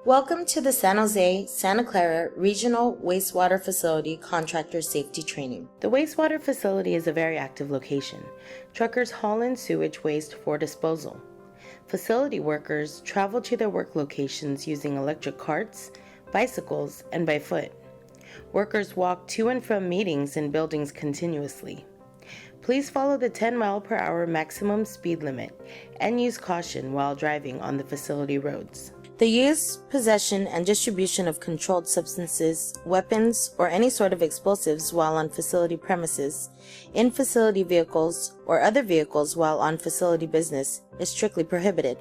Welcome to the San Jose, Santa Clara Regional Wastewater Facility Contractor Safety Training. The wastewater facility is a very active location. Truckers haul in sewage waste for disposal. Facility workers travel to their work locations using electric carts, bicycles, and by foot. Workers walk to and from meetings and buildings continuously. Please follow the 10-mile-per-hour maximum speed limit and use caution while driving on the facility roads. The use, possession, and distribution of controlled substances, weapons, or any sort of explosives while on facility premises, in facility vehicles, or other vehicles while on facility business is strictly prohibited.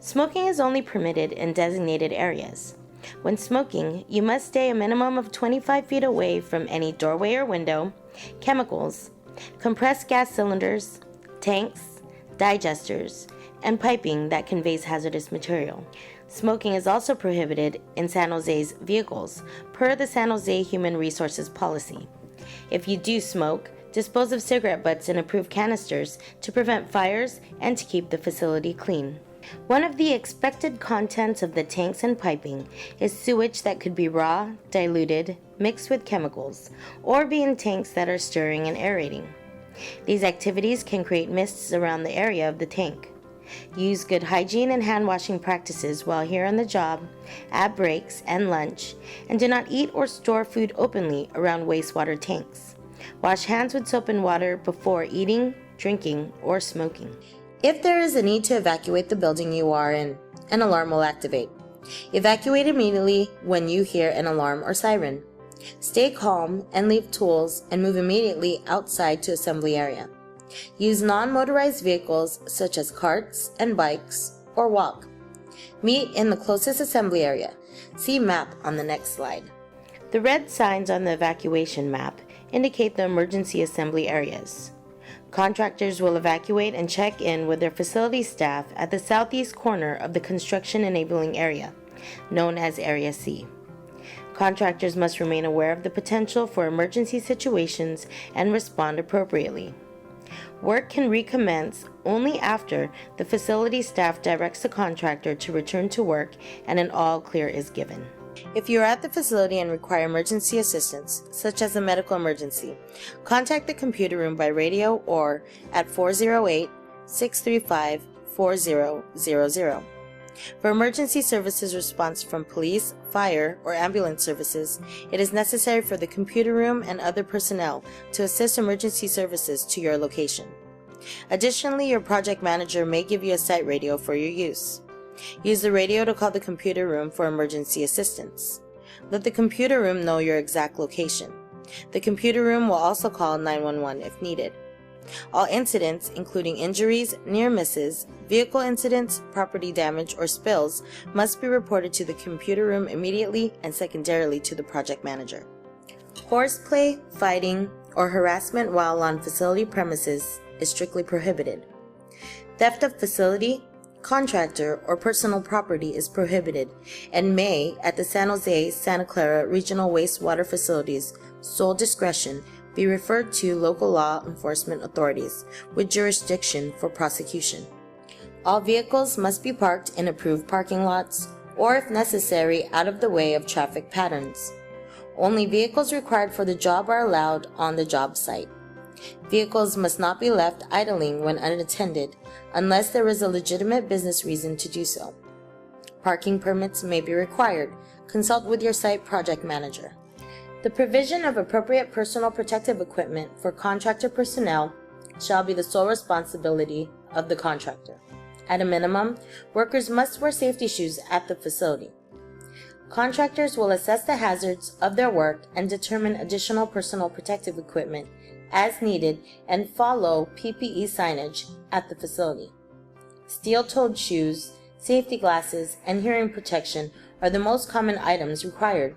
Smoking is only permitted in designated areas. When smoking, you must stay a minimum of 25 feet away from any doorway or window, chemicals, compressed gas cylinders, tanks, digesters, and piping that conveys hazardous material. Smoking is also prohibited in San Jose's vehicles, per the San Jose Human Resources Policy. If you do smoke, dispose of cigarette butts in approved canisters to prevent fires and to keep the facility clean. One of the expected contents of the tanks and piping is sewage that could be raw, diluted, mixed with chemicals, or be in tanks that are stirring and aerating. These activities can create mists around the area of the tank. Use good hygiene and hand washing practices while here on the job, at breaks and lunch, and do not eat or store food openly around wastewater tanks. Wash hands with soap and water before eating, drinking, or smoking. If there is a need to evacuate the building you are in, an alarm will activate. Evacuate immediately when you hear an alarm or siren. Stay calm and leave tools and move immediately outside to assembly area. Use non-motorized vehicles such as carts and bikes, or walk. Meet in the closest assembly area. See map on the next slide. The red signs on the evacuation map indicate the emergency assembly areas. Contractors will evacuate and check in with their facility staff at the southeast corner of the construction enabling area, known as Area C. Contractors must remain aware of the potential for emergency situations and respond appropriately. Work can recommence only after the facility staff directs the contractor to return to work and an all clear is given. If you are at the facility and require emergency assistance, such as a medical emergency, contact the computer room by radio or at 408-635-4000. For emergency services response from police, fire, or ambulance services, it is necessary for the computer room and other personnel to assist emergency services to your location. Additionally, your project manager may give you a site radio for your use. Use the radio to call the computer room for emergency assistance. Let the computer room know your exact location. The computer room will also call 911 if needed. All incidents, including injuries, near misses, vehicle incidents, property damage, or spills, must be reported to the computer room immediately and secondarily to the project manager. Horseplay, fighting, or harassment while on facility premises is strictly prohibited. Theft of facility, contractor, or personal property is prohibited and may, at the San Jose, Santa Clara Regional Wastewater Facility's sole discretion, be referred to local law enforcement authorities with jurisdiction for prosecution. All vehicles must be parked in approved parking lots or, if necessary, out of the way of traffic patterns. Only vehicles required for the job are allowed on the job site. Vehicles must not be left idling when unattended unless there is a legitimate business reason to do so. Parking permits may be required. Consult with your site project manager. The provision of appropriate personal protective equipment for contractor personnel shall be the sole responsibility of the contractor. At a minimum, workers must wear safety shoes at the facility. Contractors will assess the hazards of their work and determine additional personal protective equipment as needed and follow PPE signage at the facility. Steel-toed shoes, safety glasses, and hearing protection are the most common items required.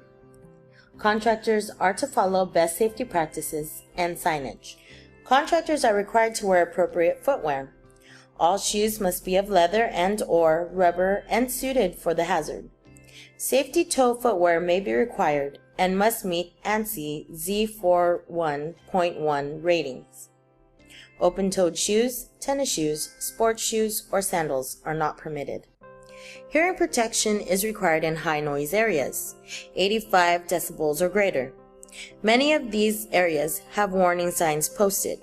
Contractors are to follow best safety practices and signage. Contractors are required to wear appropriate footwear. All shoes must be of leather and/or rubber and suited for the hazard. Safety toe footwear may be required and must meet ANSI Z41.1 ratings. Open-toed shoes, tennis shoes, sports shoes, or sandals are not permitted. Hearing protection is required in high noise areas, 85 decibels or greater. Many of these areas have warning signs posted.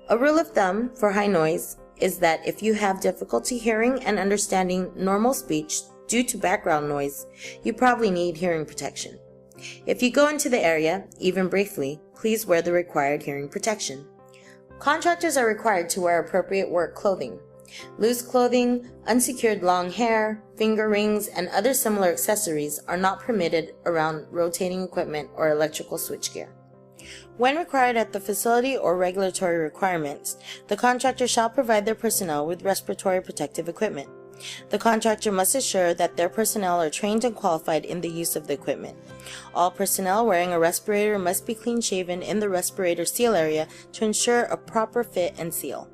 A rule of thumb for high noise is that if you have difficulty hearing and understanding normal speech due to background noise, you probably need hearing protection. If you go into the area, even briefly, please wear the required hearing protection. Contractors are required to wear appropriate work clothing. Loose clothing, unsecured long hair, finger rings, and other similar accessories are not permitted around rotating equipment or electrical switchgear. When required at the facility or regulatory requirements, the contractor shall provide their personnel with respiratory protective equipment. The contractor must assure that their personnel are trained and qualified in the use of the equipment. All personnel wearing a respirator must be clean-shaven in the respirator seal area to ensure a proper fit and seal.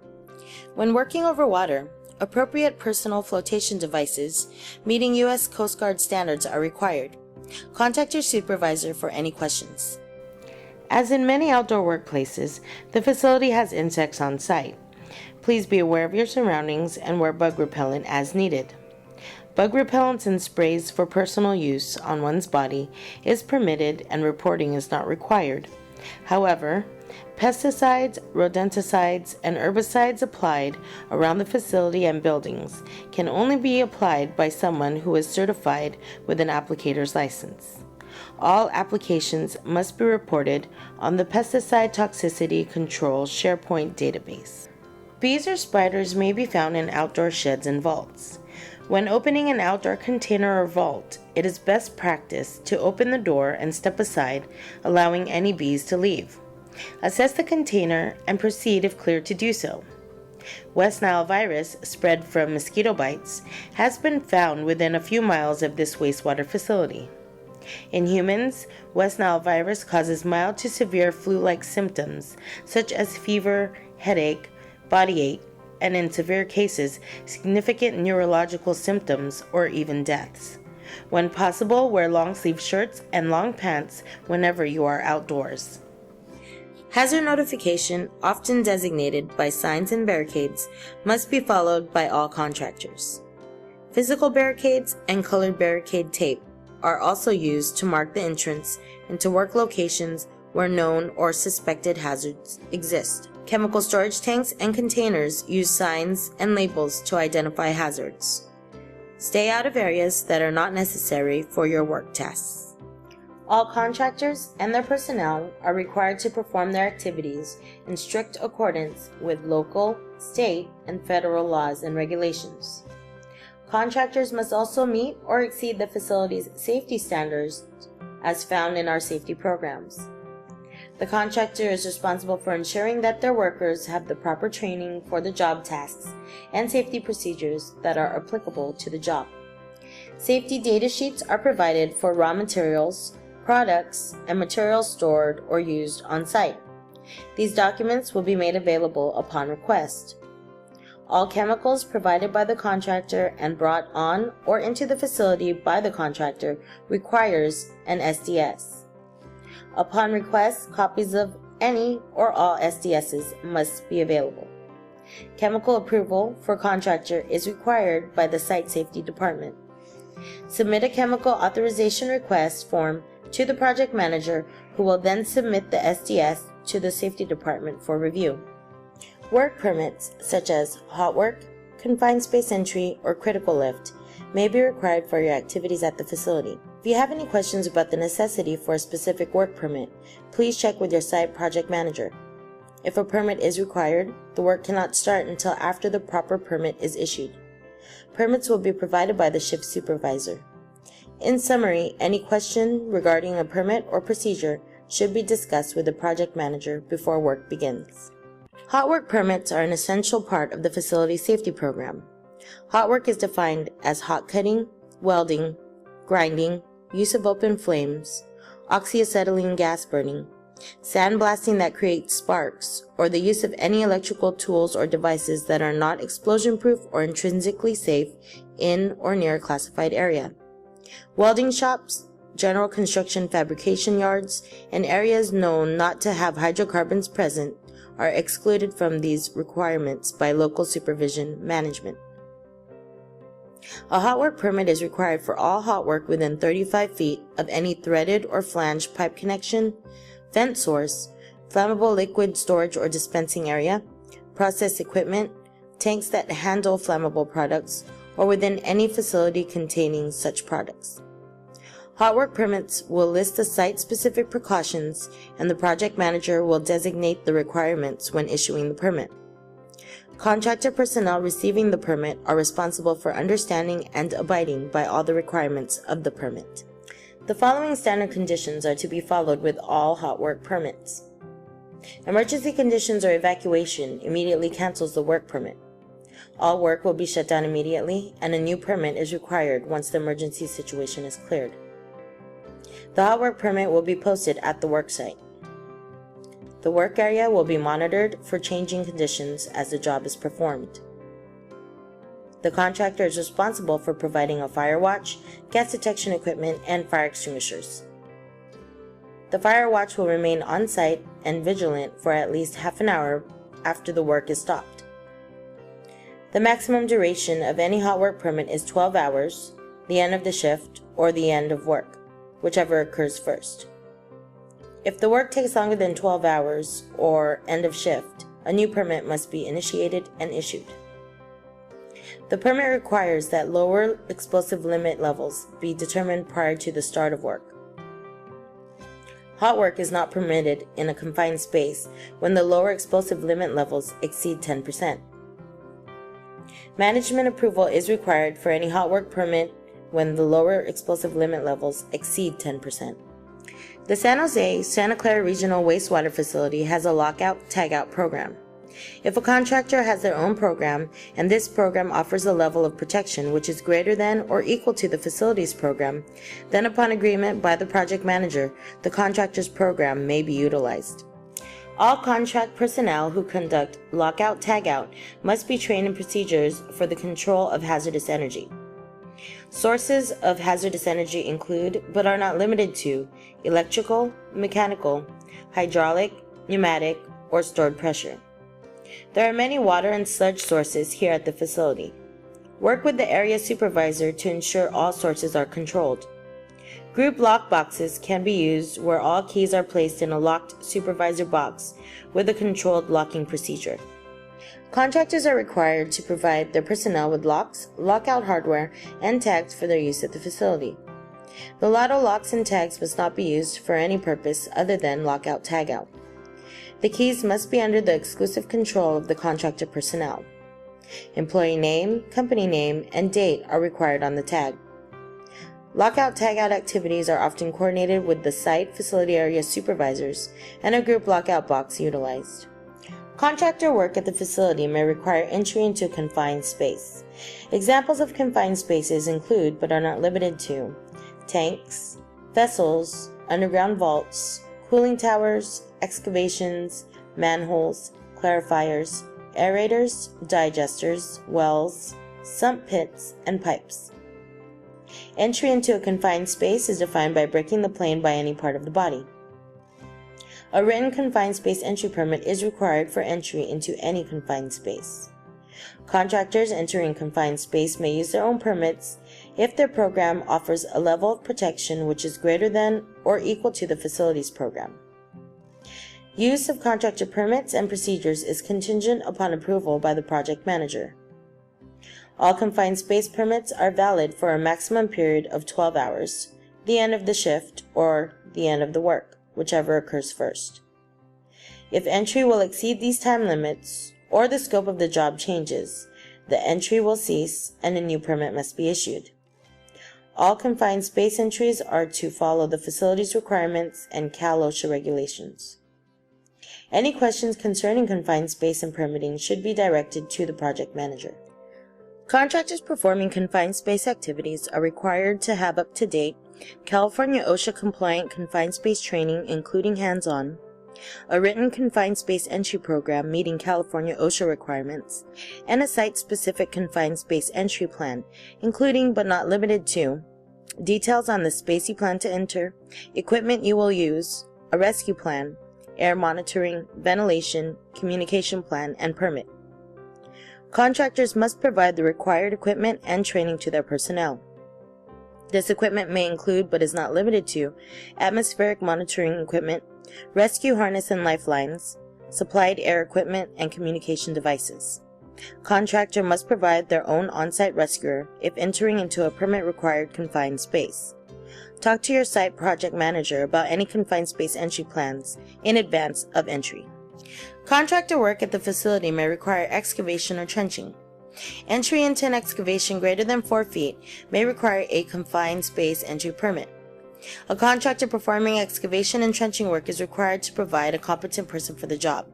When working over water, appropriate personal flotation devices meeting U.S. Coast Guard standards are required. Contact your supervisor for any questions. As in many outdoor workplaces, the facility has insects on site. Please be aware of your surroundings and wear bug repellent as needed. Bug repellents and sprays for personal use on one's body is permitted and reporting is not required. However, pesticides, rodenticides, and herbicides applied around the facility and buildings can only be applied by someone who is certified with an applicator's license. All applications must be reported on the Pesticide Toxicity Control SharePoint database. Bees or spiders may be found in outdoor sheds and vaults. When opening an outdoor container or vault, it is best practice to open the door and step aside, allowing any bees to leave. Assess the container and proceed if cleared to do so. West Nile virus, spread from mosquito bites, has been found within a few miles of this wastewater facility. In humans, West Nile virus causes mild to severe flu-like symptoms such as fever, headache, body ache, and in severe cases, significant neurological symptoms or even deaths. When possible, wear long-sleeve shirts and long pants whenever you are outdoors. Hazard notification, often designated by signs and barricades, must be followed by all contractors. Physical barricades and colored barricade tape are also used to mark the entrance into work locations where known or suspected hazards exist. Chemical storage tanks and containers use signs and labels to identify hazards. Stay out of areas that are not necessary for your work tasks. All contractors and their personnel are required to perform their activities in strict accordance with local, state, and federal laws and regulations. Contractors must also meet or exceed the facility's safety standards as found in our safety programs. The contractor is responsible for ensuring that their workers have the proper training for the job tasks and safety procedures that are applicable to the job. Safety data sheets are provided for raw materials, products, and materials stored or used on site. These documents will be made available upon request. All chemicals provided by the contractor and brought on or into the facility by the contractor requires an SDS. Upon request, copies of any or all SDSs must be available. Chemical approval for contractor is required by the Site Safety Department. Submit a chemical authorization request form to the project manager, who will then submit the SDS to the Safety Department for review. Work permits, such as hot work, confined space entry, or critical lift, may be required for your activities at the facility. If you have any questions about the necessity for a specific work permit, please check with your site project manager. If a permit is required, the work cannot start until after the proper permit is issued. Permits will be provided by the shift supervisor. In summary, any question regarding a permit or procedure should be discussed with the project manager before work begins. Hot work permits are an essential part of the facility safety program. Hot work is defined as hot cutting, welding, grinding, use of open flames, oxyacetylene gas burning, sandblasting that creates sparks, or the use of any electrical tools or devices that are not explosion-proof or intrinsically safe in or near a classified area. Welding shops, general construction fabrication yards, and areas known not to have hydrocarbons present are excluded from these requirements by local supervision management. A hot work permit is required for all hot work within 35 feet of any threaded or flanged pipe connection, vent source, flammable liquid storage or dispensing area, process equipment, tanks that handle flammable products, or within any facility containing such products. Hot work permits will list the site-specific precautions, and the project manager will designate the requirements when issuing the permit. Contractor personnel receiving the permit are responsible for understanding and abiding by all the requirements of the permit. The following standard conditions are to be followed with all hot work permits. Emergency conditions or evacuation immediately cancels the work permit. All work will be shut down immediately, and a new permit is required once the emergency situation is cleared. The hot work permit will be posted at the work site. The work area will be monitored for changing conditions as the job is performed. The contractor is responsible for providing a fire watch, gas detection equipment, and fire extinguishers. The fire watch will remain on site and vigilant for at least half an hour after the work is stopped. The maximum duration of any hot work permit is 12 hours, the end of the shift, or the end of work, whichever occurs first. If the work takes longer than 12 hours or end of shift, a new permit must be initiated and issued. The permit requires that lower explosive limit levels be determined prior to the start of work. Hot work is not permitted in a confined space when the lower explosive limit levels exceed 10%. Management approval is required for any hot work permit when the lower explosive limit levels exceed 10%. The San Jose Santa Clara Regional Wastewater Facility has a lockout-tagout program. If a contractor has their own program, and this program offers a level of protection which is greater than or equal to the facility's program, then upon agreement by the project manager, the contractor's program may be utilized. All contract personnel who conduct lockout-tagout must be trained in procedures for the control of hazardous energy. Sources of hazardous energy include, but are not limited to, electrical, mechanical, hydraulic, pneumatic, or stored pressure. There are many water and sludge sources here at the facility. Work with the area supervisor to ensure all sources are controlled. Group lock boxes can be used where all keys are placed in a locked supervisor box with a controlled locking procedure. Contractors are required to provide their personnel with locks, lockout hardware, and tags for their use at the facility. The Lotto locks and tags must not be used for any purpose other than lockout-tagout. The keys must be under the exclusive control of the contractor personnel. Employee name, company name, and date are required on the tag. Lockout-tagout activities are often coordinated with the site facility area supervisors and a group lockout box utilized. Contractor work at the facility may require entry into a confined space. Examples of confined spaces include, but are not limited to, tanks, vessels, underground vaults, cooling towers, excavations, manholes, clarifiers, aerators, digesters, wells, sump pits, and pipes. Entry into a confined space is defined by breaking the plane by any part of the body. A written confined space entry permit is required for entry into any confined space. Contractors entering confined space may use their own permits if their program offers a level of protection which is greater than or equal to the facility's program. Use of contractor permits and procedures is contingent upon approval by the project manager. All confined space permits are valid for a maximum period of 12 hours, the end of the shift, or the end of the work, whichever occurs first. If entry will exceed these time limits, or the scope of the job changes, the entry will cease and a new permit must be issued. All confined space entries are to follow the facility's requirements and Cal OSHA regulations. Any questions concerning confined space and permitting should be directed to the project manager. Contractors performing confined space activities are required to have up-to-date California OSHA compliant confined space training including hands-on, a written confined space entry program meeting California OSHA requirements, and a site-specific confined space entry plan, including but not limited to details on the space you plan to enter, equipment you will use, a rescue plan, air monitoring, ventilation, communication plan, and permit. Contractors must provide the required equipment and training to their personnel. This equipment may include, but is not limited to, atmospheric monitoring equipment, rescue harness and lifelines, supplied air equipment, and communication devices. Contractor must provide their own on-site rescuer if entering into a permit-required confined space. Talk to your site project manager about any confined space entry plans in advance of entry. Contractor work at the facility may require excavation or trenching. Entry into an excavation greater than 4 feet may require a confined space entry permit. A contractor performing excavation and trenching work is required to provide a competent person for the job.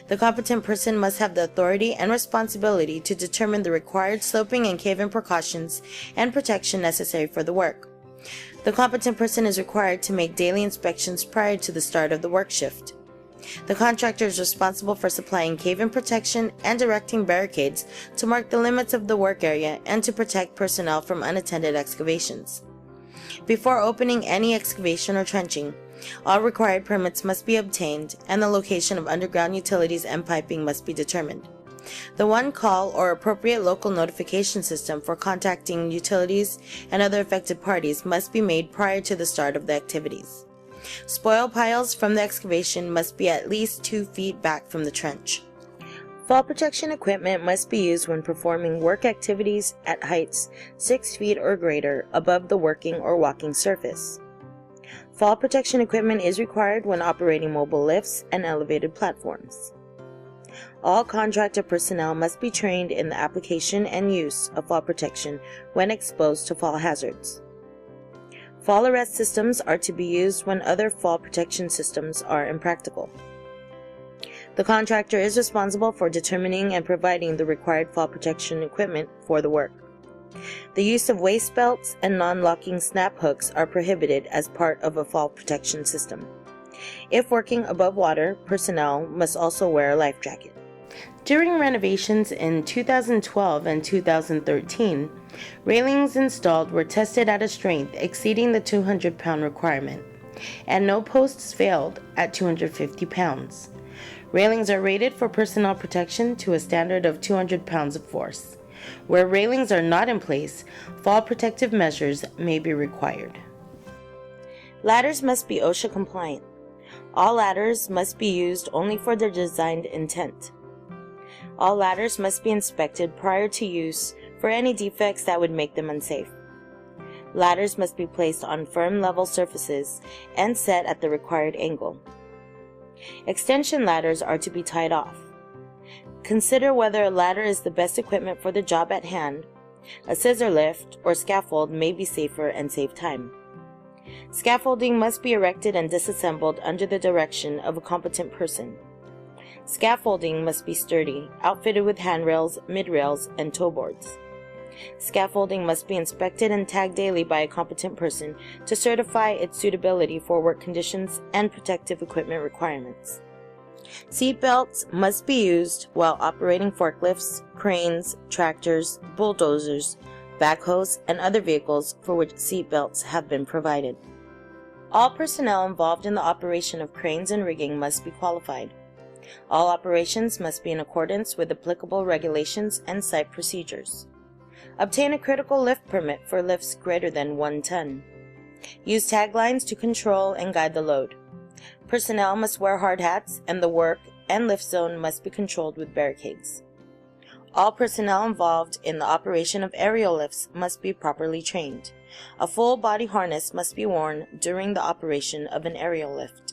The competent person must have the authority and responsibility to determine the required sloping and cave-in precautions and protection necessary for the work. The competent person is required to make daily inspections prior to the start of the work shift. The contractor is responsible for supplying cave-in protection and erecting barricades to mark the limits of the work area and to protect personnel from unattended excavations. Before opening any excavation or trenching, all required permits must be obtained and the location of underground utilities and piping must be determined. The one-call or appropriate local notification system for contacting utilities and other affected parties must be made prior to the start of the activities. Spoil piles from the excavation must be at least 2 feet back from the trench. Fall protection equipment must be used when performing work activities at heights 6 feet or greater above the working or walking surface. Fall protection equipment is required when operating mobile lifts and elevated platforms. All contractor personnel must be trained in the application and use of fall protection when exposed to fall hazards. Fall arrest systems are to be used when other fall protection systems are impractical. The contractor is responsible for determining and providing the required fall protection equipment for the work. The use of waist belts and non-locking snap hooks are prohibited as part of a fall protection system. If working above water, personnel must also wear a life jacket. During renovations in 2012 and 2013, railings installed were tested at a strength exceeding the 200-pound requirement, and no posts failed at 250 pounds. Railings are rated for personnel protection to a standard of 200 pounds of force. Where railings are not in place, fall protective measures may be required. Ladders must be OSHA compliant. All ladders must be used only for their designed intent. All ladders must be inspected prior to use for any defects that would make them unsafe. Ladders must be placed on firm level surfaces and set at the required angle. Extension ladders are to be tied off. Consider whether a ladder is the best equipment for the job at hand. A scissor lift or scaffold may be safer and save time. Scaffolding must be erected and disassembled under the direction of a competent person. Scaffolding must be sturdy, outfitted with handrails, midrails, and toe boards. Scaffolding must be inspected and tagged daily by a competent person to certify its suitability for work conditions and protective equipment requirements. Seat belts must be used while operating forklifts, cranes, tractors, bulldozers, backhoes, and other vehicles for which seat belts have been provided. All personnel involved in the operation of cranes and rigging must be qualified. All operations must be in accordance with applicable regulations and site procedures. Obtain a critical lift permit for lifts greater than 1 ton. Use taglines to control and guide the load. Personnel must wear hard hats, and the work and lift zone must be controlled with barricades. All personnel involved in the operation of aerial lifts must be properly trained. A full body harness must be worn during the operation of an aerial lift.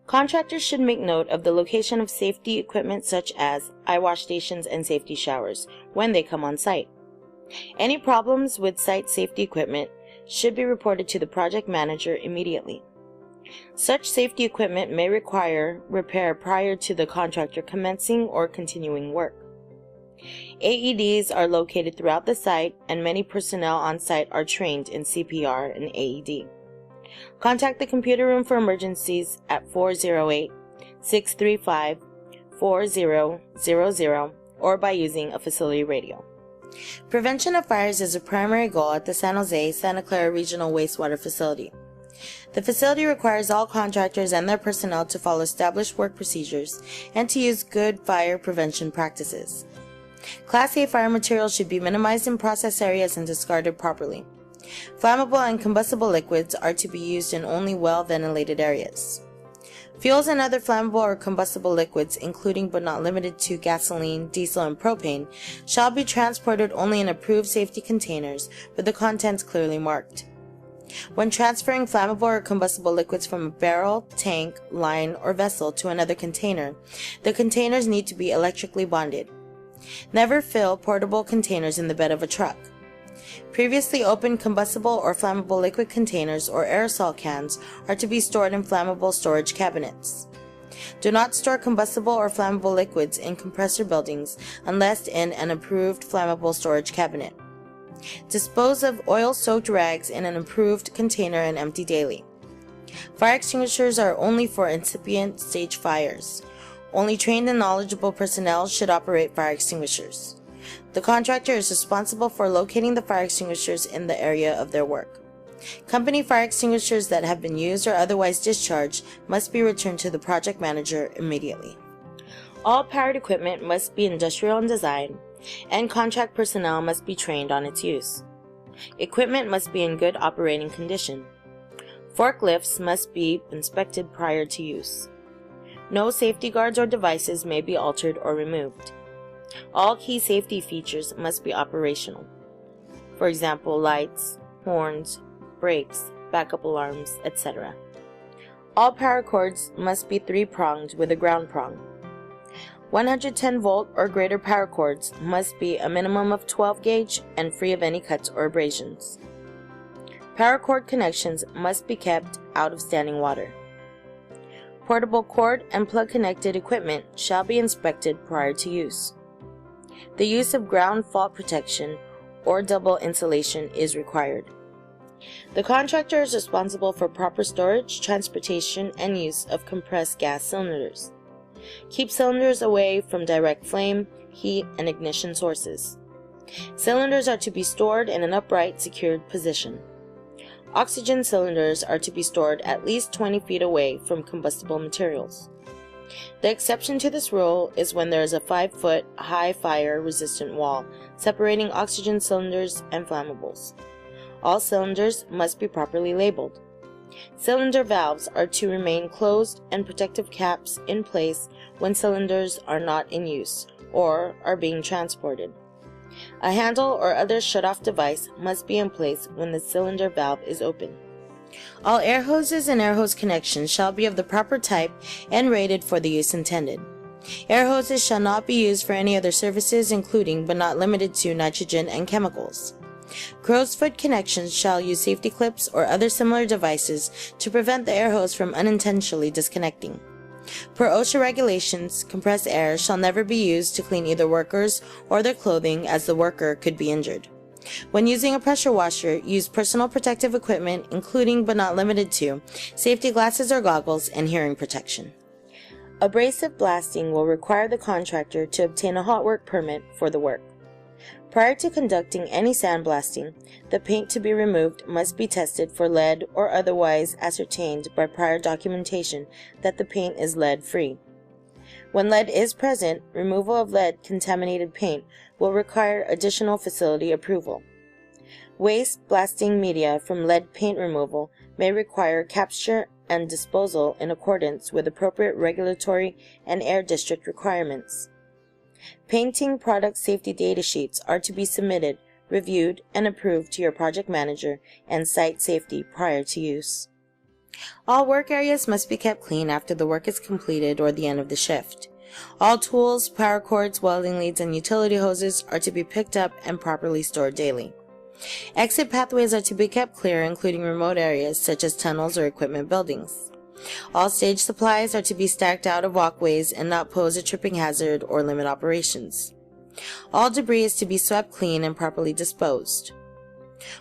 Contractors should make note of the location of safety equipment such as eye wash stations and safety showers when they come on site. Any problems with site safety equipment should be reported to the project manager immediately. Such safety equipment may require repair prior to the contractor commencing or continuing work. AEDs are located throughout the site, and many personnel on site are trained in CPR and AED. Contact the computer room for emergencies at 408-635-4000 or by using a facility radio. Prevention of fires is a primary goal at the San Jose Santa Clara Regional Wastewater Facility. The facility requires all contractors and their personnel to follow established work procedures and to use good fire prevention practices. Class A fire materials should be minimized in process areas and discarded properly. Flammable and combustible liquids are to be used in only well-ventilated areas. Fuels and other flammable or combustible liquids, including but not limited to gasoline, diesel, and propane, shall be transported only in approved safety containers with the contents clearly marked. When transferring flammable or combustible liquids from a barrel, tank, line, or vessel to another container, the containers need to be electrically bonded. Never fill portable containers in the bed of a truck. Previously opened combustible or flammable liquid containers or aerosol cans are to be stored in flammable storage cabinets. Do not store combustible or flammable liquids in compressor buildings unless in an approved flammable storage cabinet. Dispose of oil-soaked rags in an approved container and empty daily. Fire extinguishers are only for incipient stage fires. Only trained and knowledgeable personnel should operate fire extinguishers. The contractor is responsible for locating the fire extinguishers in the area of their work. Company fire extinguishers that have been used or otherwise discharged must be returned to the project manager immediately. All powered equipment must be industrial in design, and contract personnel must be trained on its use. Equipment must be in good operating condition. Forklifts must be inspected prior to use. No safety guards or devices may be altered or removed. All key safety features must be operational. For example, lights, horns, brakes, backup alarms, etc. All power cords must be 3-pronged with a ground prong. 110-volt or greater power cords must be a minimum of 12 gauge and free of any cuts or abrasions. Power cord connections must be kept out of standing water. Portable cord and plug connected equipment shall be inspected prior to use. The use of ground fault protection or double insulation is required. The contractor is responsible for proper storage, transportation, and use of compressed gas cylinders. Keep cylinders away from direct flame, heat, and ignition sources. Cylinders are to be stored in an upright, secured position. Oxygen cylinders are to be stored at least 20 feet away from combustible materials. The exception to this rule is when there is a 5-foot high fire-resistant wall separating oxygen cylinders and flammables. All cylinders must be properly labeled. Cylinder valves are to remain closed and protective caps in place when cylinders are not in use or are being transported. A handle or other shut-off device must be in place when the cylinder valve is open. All air hoses and air hose connections shall be of the proper type and rated for the use intended. Air hoses shall not be used for any other services, including but not limited to nitrogen and chemicals. Crow's foot connections shall use safety clips or other similar devices to prevent the air hose from unintentionally disconnecting. Per OSHA regulations, compressed air shall never be used to clean either workers or their clothing, as the worker could be injured. When using a pressure washer, use personal protective equipment, including but not limited to safety glasses or goggles and hearing protection. Abrasive blasting will require the contractor to obtain a hot work permit for the work. Prior to conducting any sandblasting, the paint to be removed must be tested for lead or otherwise ascertained by prior documentation that the paint is lead-free. When lead is present, removal of lead-contaminated paint will require additional facility approval. Waste blasting media from lead paint removal may require capture and disposal in accordance with appropriate regulatory and air district requirements. Painting product safety data sheets are to be submitted, reviewed, and approved to your project manager and site safety prior to use. All work areas must be kept clean after the work is completed or the end of the shift. All tools, power cords, welding leads, and utility hoses are to be picked up and properly stored daily. Exit pathways are to be kept clear, including remote areas such as tunnels or equipment buildings. All stage supplies are to be stacked out of walkways and not pose a tripping hazard or limit operations. All debris is to be swept clean and properly disposed.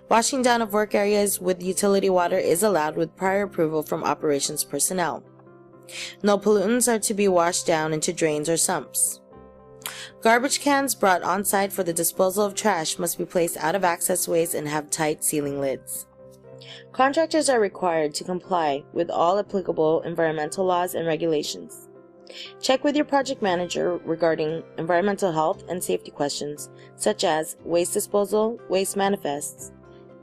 Washing down of work areas with utility water is allowed with prior approval from operations personnel. No pollutants are to be washed down into drains or sumps. Garbage cans brought on site for the disposal of trash must be placed out of access ways and have tight sealing lids. Contractors are required to comply with all applicable environmental laws and regulations. Check with your project manager regarding environmental health and safety questions, such as waste disposal, waste manifests,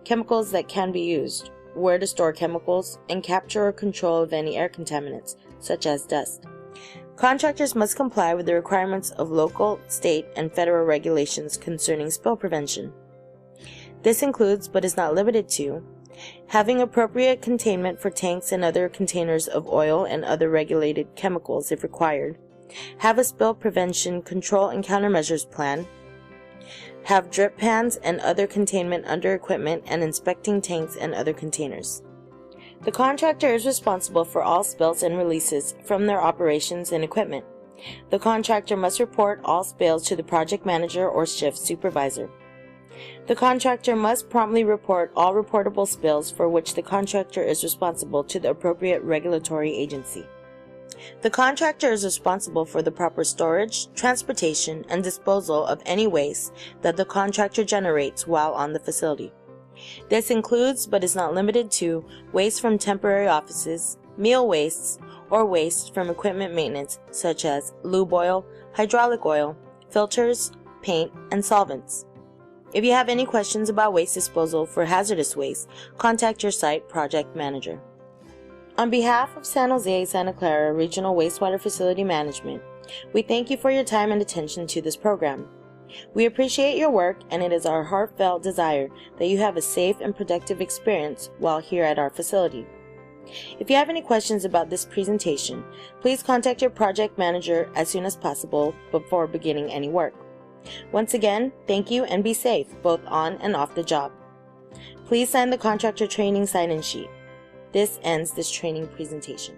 chemicals that can be used, where to store chemicals, and capture or control of any air contaminants, such as dust. Contractors must comply with the requirements of local, state, and federal regulations concerning spill prevention. This includes, but is not limited to, having appropriate containment for tanks and other containers of oil and other regulated chemicals if required, have a spill prevention control and countermeasures plan, have drip pans and other containment under equipment and inspecting tanks and other containers. The contractor is responsible for all spills and releases from their operations and equipment. The contractor must report all spills to the project manager or shift supervisor. The contractor must promptly report all reportable spills for which the contractor is responsible to the appropriate regulatory agency. The contractor is responsible for the proper storage, transportation, and disposal of any waste that the contractor generates while on the facility. This includes, but is not limited to, waste from temporary offices, meal wastes, or waste from equipment maintenance such as lube oil, hydraulic oil, filters, paint, and solvents. If you have any questions about waste disposal for hazardous waste, contact your site project manager. On behalf of San Jose Santa Clara Regional Wastewater Facility Management, we thank you for your time and attention to this program. We appreciate your work, and it is our heartfelt desire that you have a safe and productive experience while here at our facility. If you have any questions about this presentation, please contact your project manager as soon as possible before beginning any work. Once again, thank you and be safe, both on and off the job. Please sign the contractor training sign-in sheet. This ends this training presentation.